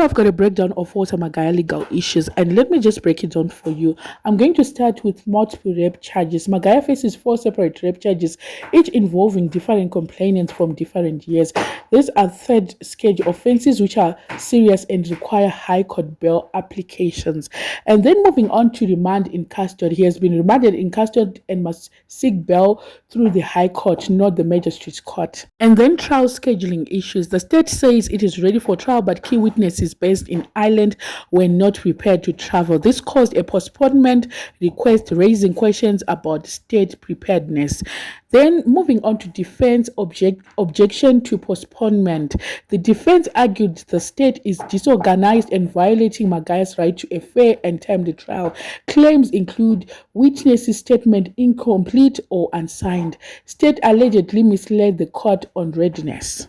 So I've got a breakdown of Walter Magaya legal issues, and let me just break it down for you. I'm going to start with multiple rape charges. Magaya faces 4 separate rape charges, each involving different complainants from different years. These are third stage offenses which are serious and require high court bail applications. And then moving on to remand in custody. He has been remanded in custody and must seek bail through the High Court, not the Magistrates Court. And then trial scheduling issues. The state says it is ready for trial, but key witnesses based in Ireland were not prepared to travel. This caused a postponement request, raising questions about state preparedness. Then moving on to defense objection to postponement. The defense argued the state is disorganized and violating Magaya's right to a fair and timely trial. Claims include witnesses' statement incomplete or unsigned. State allegedly misled the court on readiness.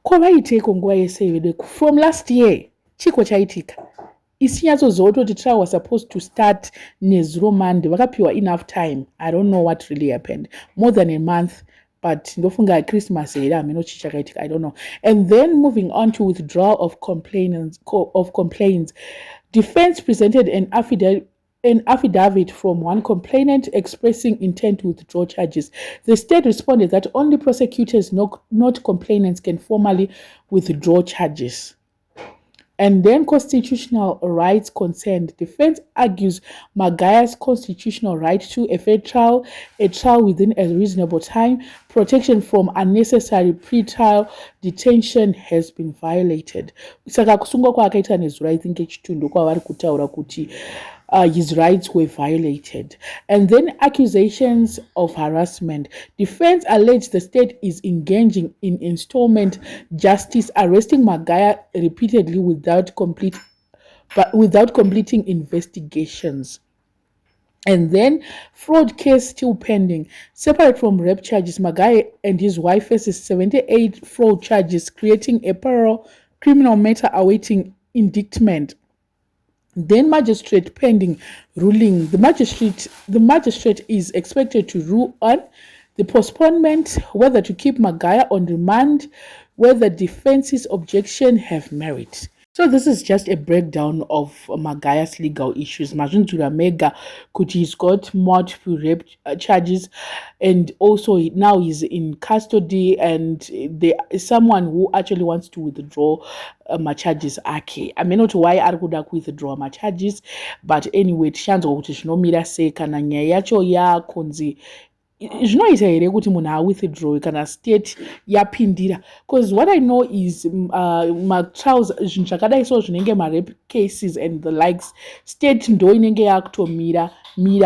From last year, chiko chaitika. Isinyatsozoto the trial was supposed to start nezuro Monday. Vakapiwa enough time. I don't know what really happened. More than a month. But ndofunga Christmas I don't know. And then moving on to withdrawal of complaints. Defense presented an affidavit from one complainant expressing intent to withdraw charges. The state responded that only prosecutors, not complainants, can formally withdraw charges. And then constitutional rights concerned. Defense argues Magaya's constitutional right to a fair trial, a trial within a reasonable time, protection from unnecessary pre-trial detention has been violated. Saka kusungwa kwakaita nezuro I think echitundu kwavari kutaura kuti his rights were violated. And then accusations of harassment. Defense alleged the state is engaging in installment justice, arresting Magaya repeatedly without completing investigations. And then fraud case still pending. Separate from rape charges, Magaya and his wife faces 78 fraud charges, creating a parallel criminal matter awaiting indictment. Then magistrate pending ruling. The magistrate is expected to rule on the postponement, whether to keep Magaya on remand, whether defense's objection have merit. So this is just a breakdown of Magaya's legal issues. Mazunzura Mega could he's got multiple rape charges, and also now he's in custody, and there is someone who actually wants to withdraw my charges. I mean, not why I could withdraw my charges, but anyway, tishanzwa kuti zvinomira sei kana nyaya yacho yakonzi zvinoita here kuti munhu awithdraw kana state yapindira, because what I know is matrials zvinhu zvakadai so zvinenge marape cases and the likes, state ndo inenge yakutomira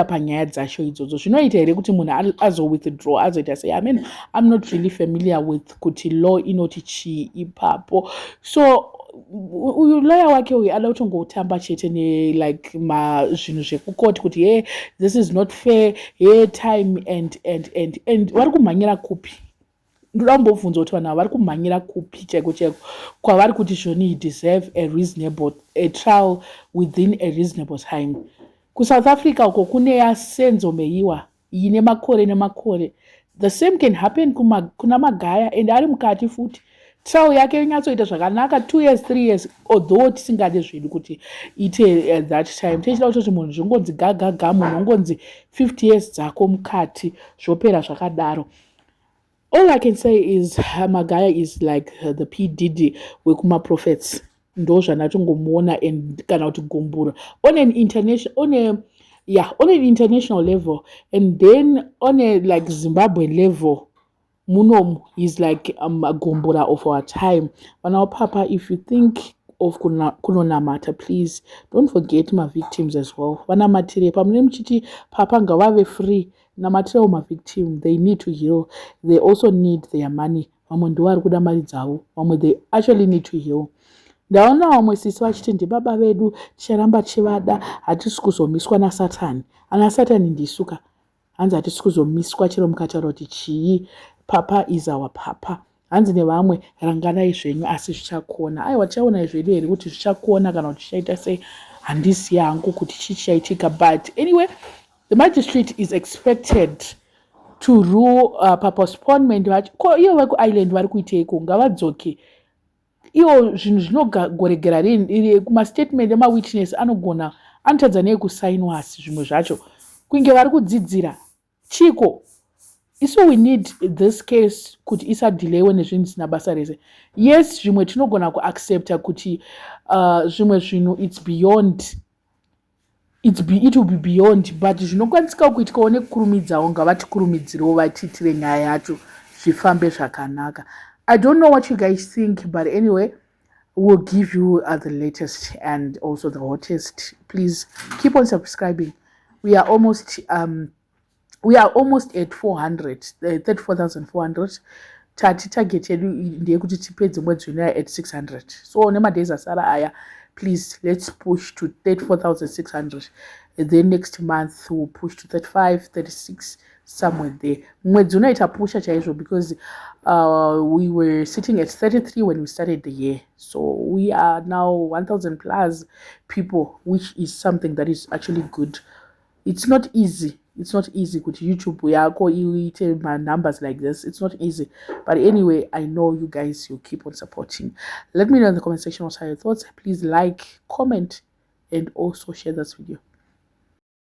panyaya dzacho idzodzo. Zvinoita here kuti munhu azowithdraw azoita sei. I mean, I'm not really familiar with kuti law inoti chii ipapo. So uyu lawyer wake uyu ada kutongotamba chete ne like zvinhu zvekukoti kuti hey, this is not fair, hey, time and vari kumhanyira kupi. Ndoda kumbobvunza kuti vanhu vari kumhanyira kupi chaiko kwavari kuti zvoni deserve a trial within a reasonable time. KuSouth Africa uko kune yasenzo meiwa ine makore nemakore. The same can happen kuna Magaya and ari mukati futi. Trial yake inyatsoita zvakanaka 2 years 3 years, although tisingade zvedu kuti ite at that time. Techida kuti munhu zvingonzi gagaga, munhu ungonzi 50 years dzako mukati zvopera zvakadaro. All I can say is Magaya is like the P Diddy wekuma prophets. Ndo zvanatongomuona and kana kuti gumbura on an international level, and then on a like Zimbabwean level. Munom is like a gombora of our time. But now, Papa, if you think of Kunona matter, please don't forget my victims as well. Wana matire pamnemchiti Papa ngawave free. Na matire my victim, they need to heal. They also need their money. They actually need to heal. Ndaona wamwe sisi vachiti ndibaba vedu ticharamba chivada, hatisi kuzomiswa naSatani. Ana Satani ndisuka. Hanzi hatisi kuzomiswa chero mukataura kuti chii. Papa is our papa. Hanzi nevamwe ranganai zvenyu asi zvichakona. Aiwa tichaona zvedu here kuti zvichakona kana kuti zvichaita sei, handisi yangu kuti chii chichaitika. But anyway, the magistrate is expected to rule postponement. Iyo veku island vari kuiteiko ngavadzoke iwo zvinhu zvinogoregera kumastatement emawitness anotadza neekusainwa asi zvimwe zvacho kunge vari kudzidzira chiko. Isu we need this case kuti isadhilewe nezvinhu zvisina basa rese. Yes, zvimwe tinogona kuaccepta kuti zvimwe zvinhu it will be beyond, but zvinokwanisika kuitikawo nekukurumidzawo ngavatikurumidzirewo vatiitire nyaya yacho zvifambe zvakanaka. I don't know what you guys think, but anyway, we'll give you the latest and also the hottest. Please keep on subscribing. We are almost at 34,400. Target yedu ndeyekuti tipedze mwedzi uno at 600. So nemadays asara aya, please let's push to 34,600. Then next month we'll push to 35, 36, somewhere there. Mwedzi uno itapusha chaizvo because we were sitting at 33 when we started the year. So we are now 1,000 plus people, which is something that is actually good. It's not easy. It's not easy kuti YouTube yako iite numbers like this. It's not easy. But anyway, I know you guys, you keep on supporting. Let me know in the comment section what are your thoughts. Please like, comment, and also share this video.